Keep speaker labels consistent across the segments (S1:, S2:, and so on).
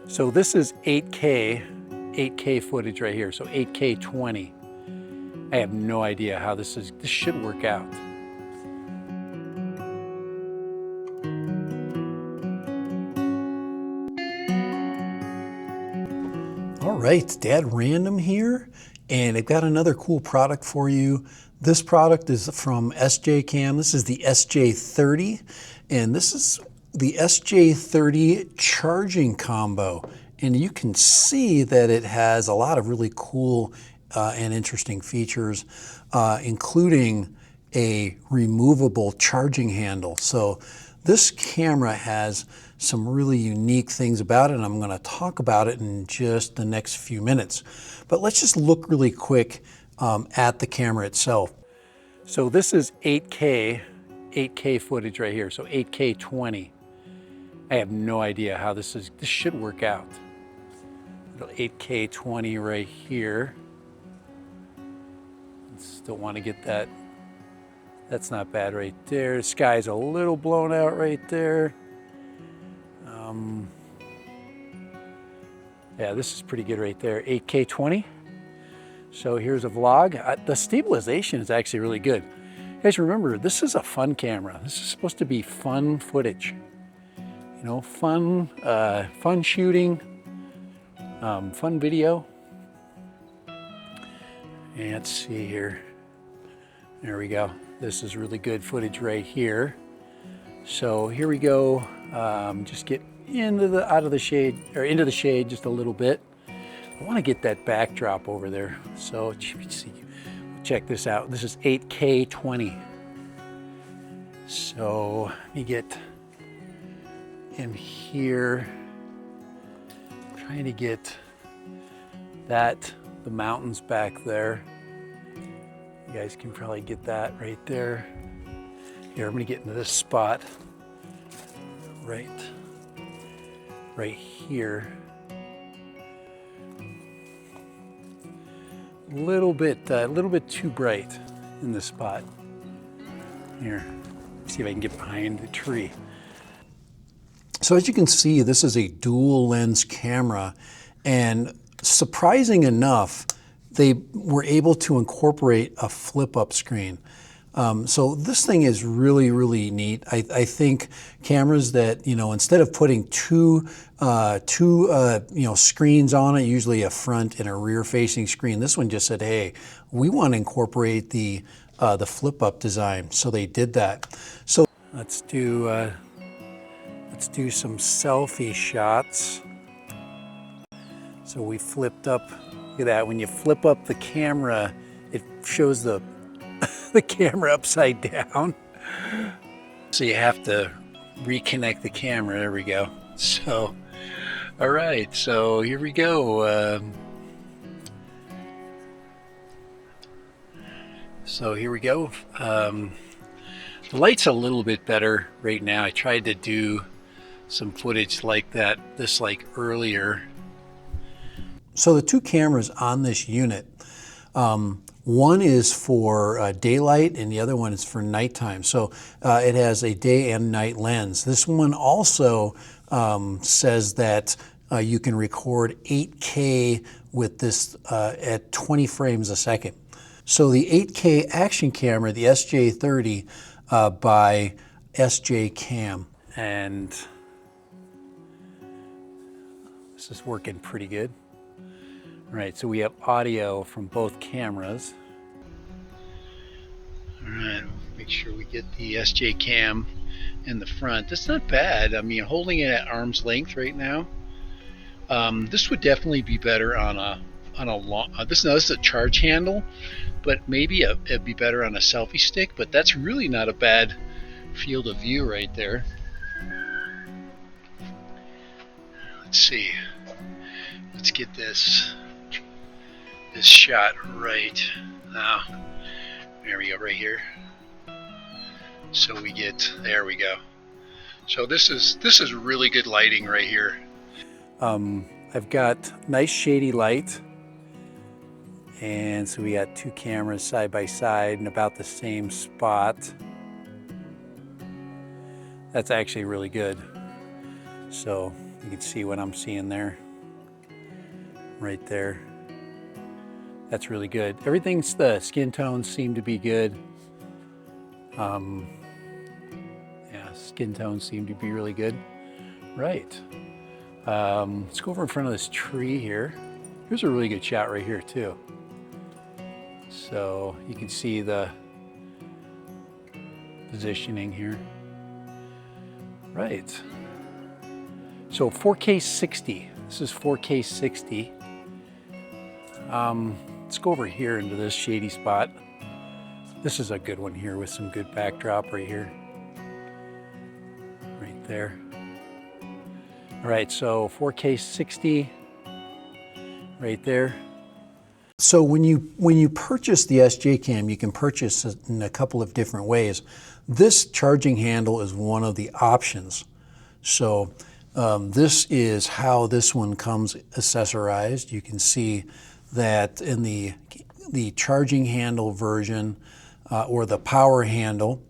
S1: So this is 8K footage right here. So 8K 20. I have no idea how this should work out. All right, Dad Random here, and I've got another cool product for you. This product is from SJCAM. This is the SJ30, and this is the SJ30 charging combo. And you can see that it has a lot of really cool and interesting features, including a removable charging handle. So this camera has some really unique things about it, and I'm going to talk about it in just the next few minutes. But let's just look really quick at the camera itself. So this is 8K footage right here. So 8K 20. I have no idea how this should work out. 8K 20 right here. Still want to get that. That's not bad right there. The sky's a little blown out right there. Yeah, this is pretty good right there. 8K 20. So here's a vlog. The stabilization is actually really good. You guys remember, this is a fun camera. This is supposed to be fun footage. You know, fun shooting, fun video. And let's see here. There we go. This is really good footage right here. So here we go. Just get into the shade just a little bit. I want to get that backdrop over there. So check this out. This is 8K 20. So let me get in here. I'm trying to get the mountains back there. You guys can probably get that right there. Here, I'm gonna get into this spot right here. A little bit too bright in this spot. Here, see if I can get behind the tree. So as you can see, this is a dual lens camera, and surprising enough, they were able to incorporate a flip-up screen. So this thing is really, really neat. I think cameras that, you know, instead of putting two screens on it, usually a front and a rear-facing screen, this one just said, hey, we want to incorporate the flip-up design. So they did that. So let's do some selfie shots. So we flipped up. Look at that. When you flip up the camera, it shows the camera upside down. So you have to reconnect the camera. There we go. So, all right. So here we go. The light's a little bit better right now. I tried to do some footage like this earlier. So the two cameras on this unit, one is for daylight and the other one is for nighttime. So it has a day and night lens. This one also says that you can record 8K with this at 20 frames a second. So the 8K action camera, the SJ30 by SJCAM. And this is working pretty good. All right, so we have audio from both cameras. All right, make sure we get the SJCAM in the front. That's not bad. I mean, holding it at arm's length right now. This would definitely be better on a long. This is a charge handle, but maybe it'd be better on a selfie stick. But that's really not a bad field of view right there. Let's see. Let's get this shot right now. There we go, right here. So there we go. So this is really good lighting right here. I've got nice shady light, and so we got two cameras side by side in about the same spot. That's actually really good. So You can see what I'm seeing there, right there. That's really good. Everything's, the skin tones seem to be good. Yeah, skin tones seem to be really good. Right. Let's go over in front of this tree here. Here's a really good shot right here too. So you can see the positioning here. Right. So 4K 60. This is 4K 60. Let's go over here into this shady spot. This is a good one here with some good backdrop right here. Right there. All right, so 4K 60 right there. So when you purchase the SJCAM, you can purchase it in a couple of different ways. This charging handle is one of the options. So this is how this one comes accessorized. You can see that in the charging handle version or the power handle,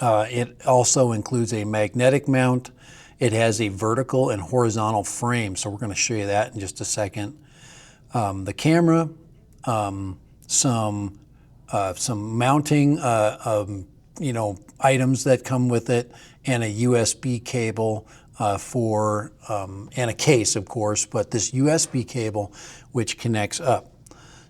S1: it also includes a magnetic mount. It has a vertical and horizontal frame, so we're going to show you that in just a second. The camera, some mounting items that come with it, and a USB cable and a case, of course, but this USB cable which connects up.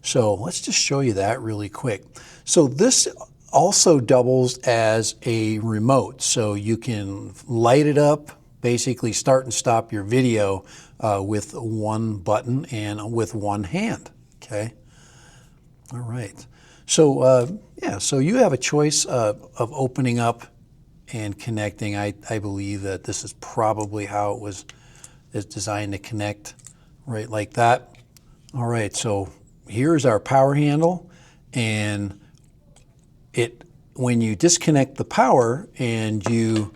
S1: So let's just show you that really quick. So this also doubles as a remote, so you can light it up, basically start and stop your video with one button and with one hand, okay? All right. So yeah, so you have a choice of opening up and connecting. I believe that this is probably how it's designed to connect, right like that. All right, so here's our power handle, and when you disconnect the power and you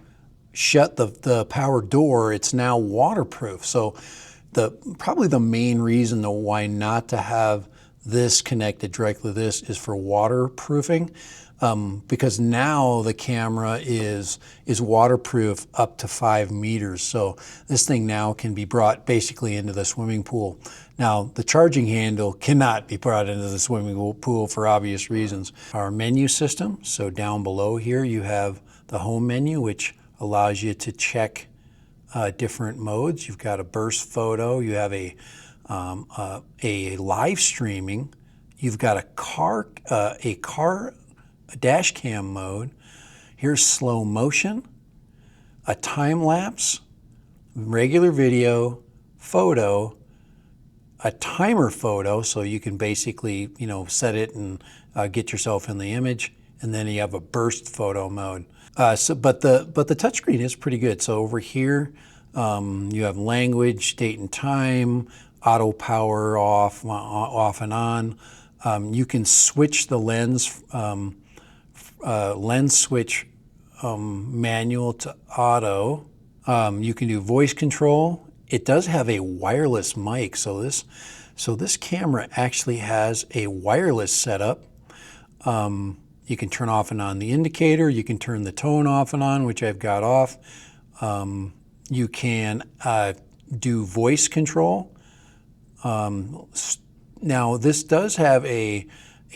S1: shut the power door, it's now waterproof. So probably the main reason why not to have this connected directly to this is for waterproofing, because now the camera is waterproof up to 5 meters. So this thing now can be brought basically into the swimming pool. Now the charging handle cannot be brought into the swimming pool for obvious reasons. Our menu system, so down below here you have the home menu, which allows you to check different modes. You've got a burst photo, you have a live streaming, you've got a car dash cam mode. Here's slow motion, a time lapse, regular video, photo, a timer photo, so you can basically set it and get yourself in the image, and then you have a burst photo mode. But the touchscreen is pretty good. So over here, you have language, date and time, auto power off and on. You can switch the lens switch manual to auto. You can do voice control. It does have a wireless mic, so this camera actually has a wireless setup. You can turn off and on the indicator. You can turn the tone off and on, which I've got off. You can do voice control. Now this does have a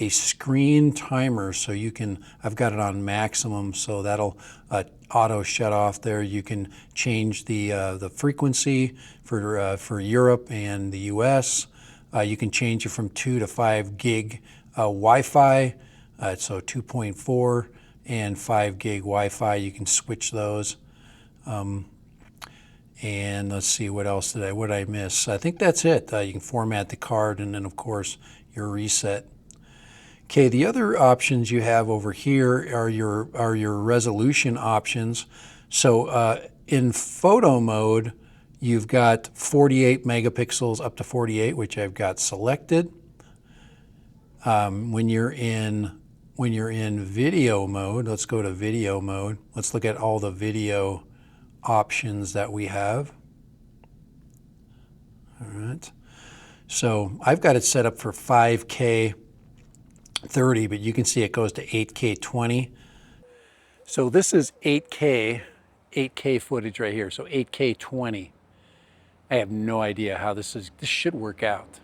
S1: screen timer, so I've got it on maximum, so that'll auto shut off there. You can change the frequency for Europe and the US. You can change it from 2 to 5 gig Wi-Fi. So 2.4 and 5 gig Wi-Fi, you can switch those. And let's see, what else did I miss? I think that's it. You can format the card, and then of course your reset. Okay, the other options you have over here are your resolution options. So in photo mode, you've got 48 megapixels up to 48, which I've got selected. When you're in video mode, let's go to video mode. Let's look at all the video options that we have. All right. So I've got it set up for 5K 30, but you can see it goes to 8K 20. So this is 8K 8K footage right here, so 8K 20. I have no idea how this should work out.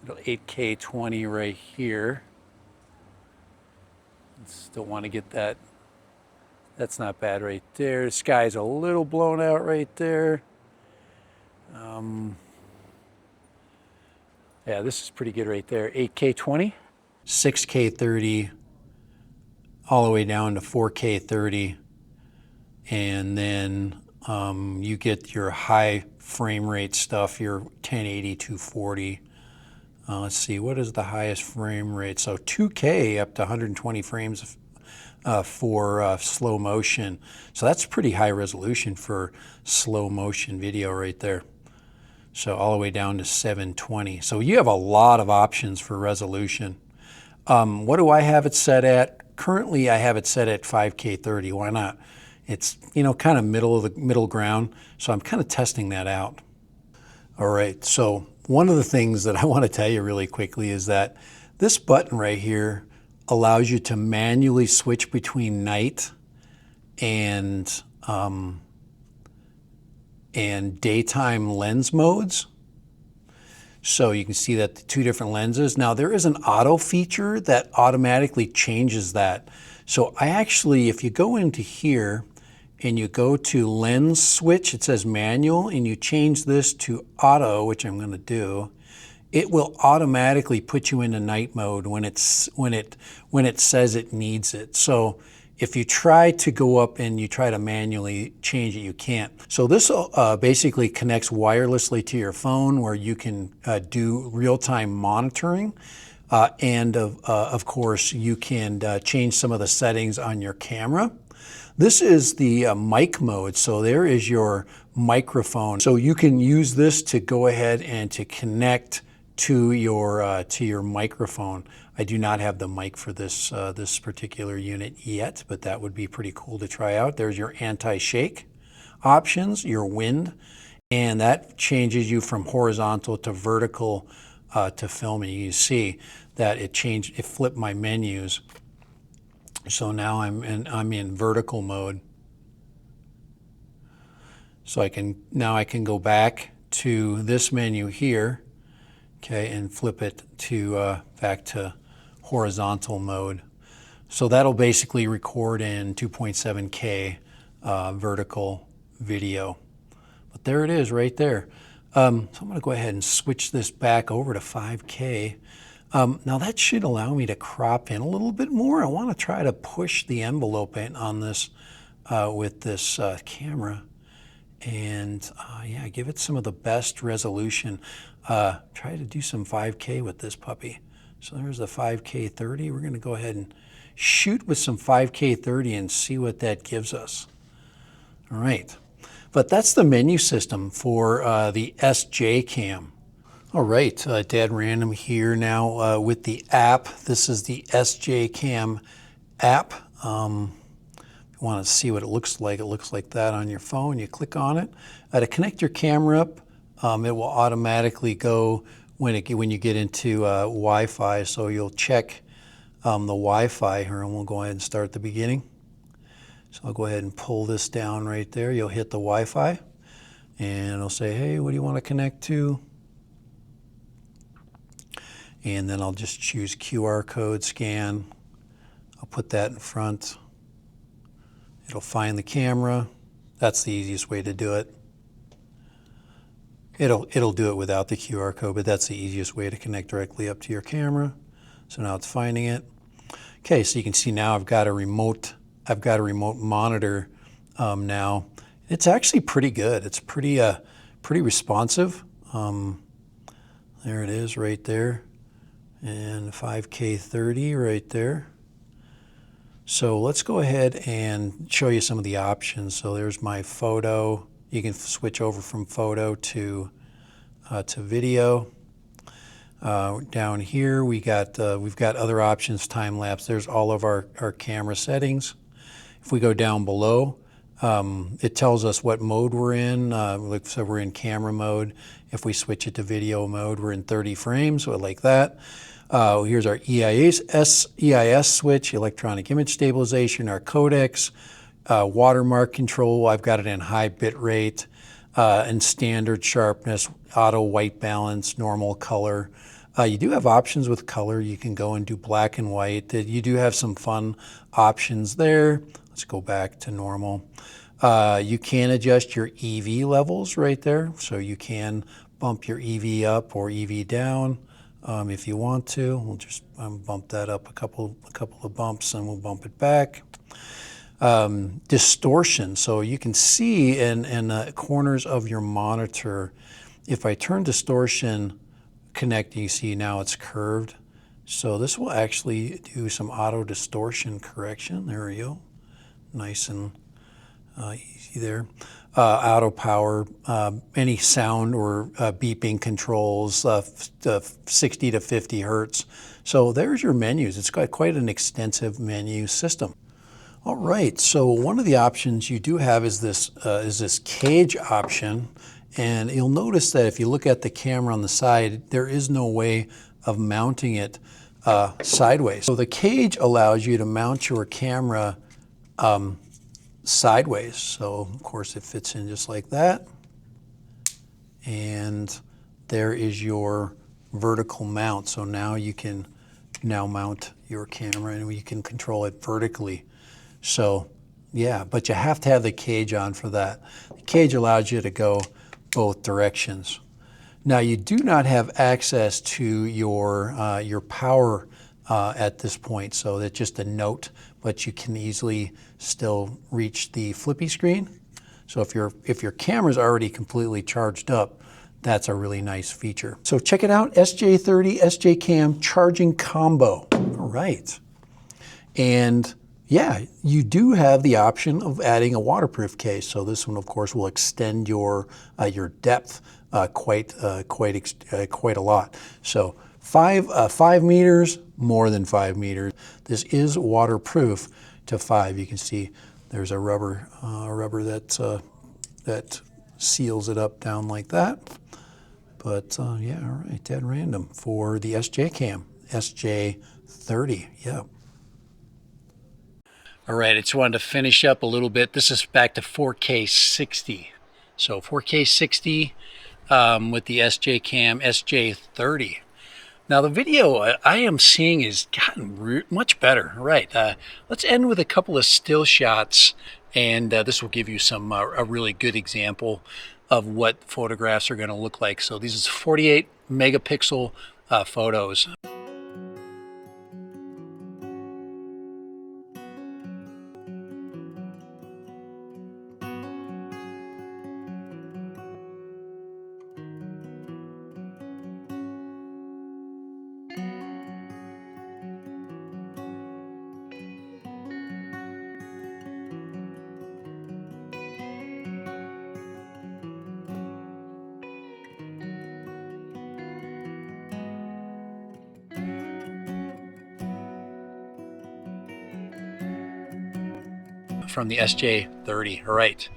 S1: 8K 20 right here. Still want to get that. That's not bad right there. The sky's a little blown out right there. Yeah, this is pretty good right there. 8K 20, 6K 30, all the way down to 4K 30. And then you get your high frame rate stuff, your 1080, 240. Let's see, what is the highest frame rate? So 2K up to 120 frames for slow motion. So that's pretty high resolution for slow motion video right there. So all the way down to 720. So you have a lot of options for resolution. What do I have it set at? Currently I have it set at 5K 30. Why not? It's, you know, kind of middle ground. So I'm kind of testing that out. All right, so one of the things that I want to tell you really quickly is that this button right here allows you to manually switch between night and daytime lens modes. So you can see that the two different lenses. Now there is an auto feature that automatically changes that. So I actually, if you go into here and you go to lens switch, it says manual, and you change this to auto, which I'm going to do, it will automatically put you into night mode when it says it needs it. So if you try to go up and you try to manually change it, you can't. So this basically connects wirelessly to your phone, where you can do real-time monitoring. And of course, you can change some of the settings on your camera. This is the mic mode. So there is your microphone. So you can use this to go ahead and to connect to your microphone. I do not have the mic for this this particular unit yet, but that would be pretty cool to try out. There's your anti-shake options, your wind, and that changes you from horizontal to vertical to filming. You see that it flipped my menus. So now I'm in vertical mode. So I can go back to this menu here, okay, and flip it to back to horizontal mode. So that'll basically record in 2.7K vertical video. But there it is right there. So I'm going to go ahead and switch this back over to 5K. Now that should allow me to crop in a little bit more. I want to try to push the envelope in on this with this camera, and yeah, give it some of the best resolution. Try to do some 5K with this puppy. So there's the 5K 30. We're going to go ahead and shoot with some 5K 30 and see what that gives us. All right, but that's the menu system for the SJCAM. All right, Dad Random here now with the app. This is the SJCAM app. If you want to see what it looks like that on your phone. You click on it. To connect your camera up, it will automatically go when you get into Wi-Fi. So you'll check the Wi-Fi here, and we'll go ahead and start at the beginning. So I'll go ahead and pull this down right there. You'll hit the Wi-Fi, and it'll say, hey, what do you want to connect to? And then I'll just choose QR code scan. I'll put that in front. It'll find the camera. That's the easiest way to do it. It'll do it without the QR code, but that's the easiest way to connect directly up to your camera. So now it's finding it. Okay, so you can see now I've got a remote monitor now. It's actually pretty good. It's pretty responsive. There it is right there. And 5K 30 right there. So let's go ahead and show you some of the options. So there's my photo. You can switch over from photo to video. Down here we've got other options, time lapse. There's all of our camera settings. If we go down below, it tells us what mode we're in. So we're in camera mode. If we switch it to video mode, we're in 30 frames, so like that. Here's our EIS switch, electronic image stabilization, our codecs. Watermark control, I've got it in high bit rate, and standard sharpness, auto white balance, normal color. You do have options with color. You can go and do black and white. You do have some fun options there. Let's go back to normal. You can adjust your EV levels right there. So you can bump your EV up or EV down if you want to. We'll just bump that up a couple of bumps and we'll bump it back. Distortion. So you can see in the corners of your monitor, if I turn distortion connecting, you see now it's curved. So this will actually do some auto distortion correction. There we go. Nice and easy there. Auto power, any sound or beeping controls, 60 to 50 hertz. So there's your menus. It's got quite an extensive menu system. All right, so one of the options you do have is this cage option. And you'll notice that if you look at the camera on the side, there is no way of mounting it sideways. So the cage allows you to mount your camera sideways. So of course it fits in just like that. And there is your vertical mount. So now you can mount your camera and you can control it vertically. So yeah, but you have to have the cage on for that. The cage allows you to go both directions. Now you do not have access to your power at this point, so that's just a note, but you can easily still reach the flippy screen. So if your camera's already completely charged up, that's a really nice feature. So check it out, SJ30 SJCAM charging combo. All right. And yeah, you do have the option of adding a waterproof case. So this one, of course, will extend your depth quite a lot. So 5 meters, more than 5 meters. This is waterproof to 5. You can see there's a rubber that seals it up down like that. But yeah, all right, dead random for the SJCAM SJ30. Yeah. All right, I just wanted to finish up a little bit. This is back to 4K 60. So 4K 60 with the SJCAM SJ30. Now the video I am seeing has gotten much better. All right, let's end with a couple of still shots, and this will give you some a really good example of what photographs are going to look like. So these are 48 megapixel photos. From the SJ30. All right,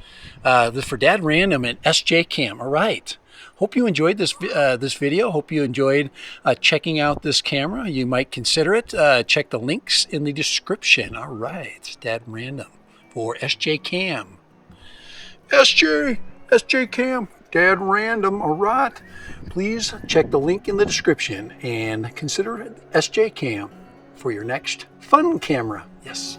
S1: for Dad Random and SJCAM. All right, hope you enjoyed this video. Hope you enjoyed checking out this camera. You might consider it. Check the links in the description. All right, Dad Random for SJCAM. SJCAM, Dad Random. All right, please check the link in the description and consider SJCAM for your next fun camera. Yes.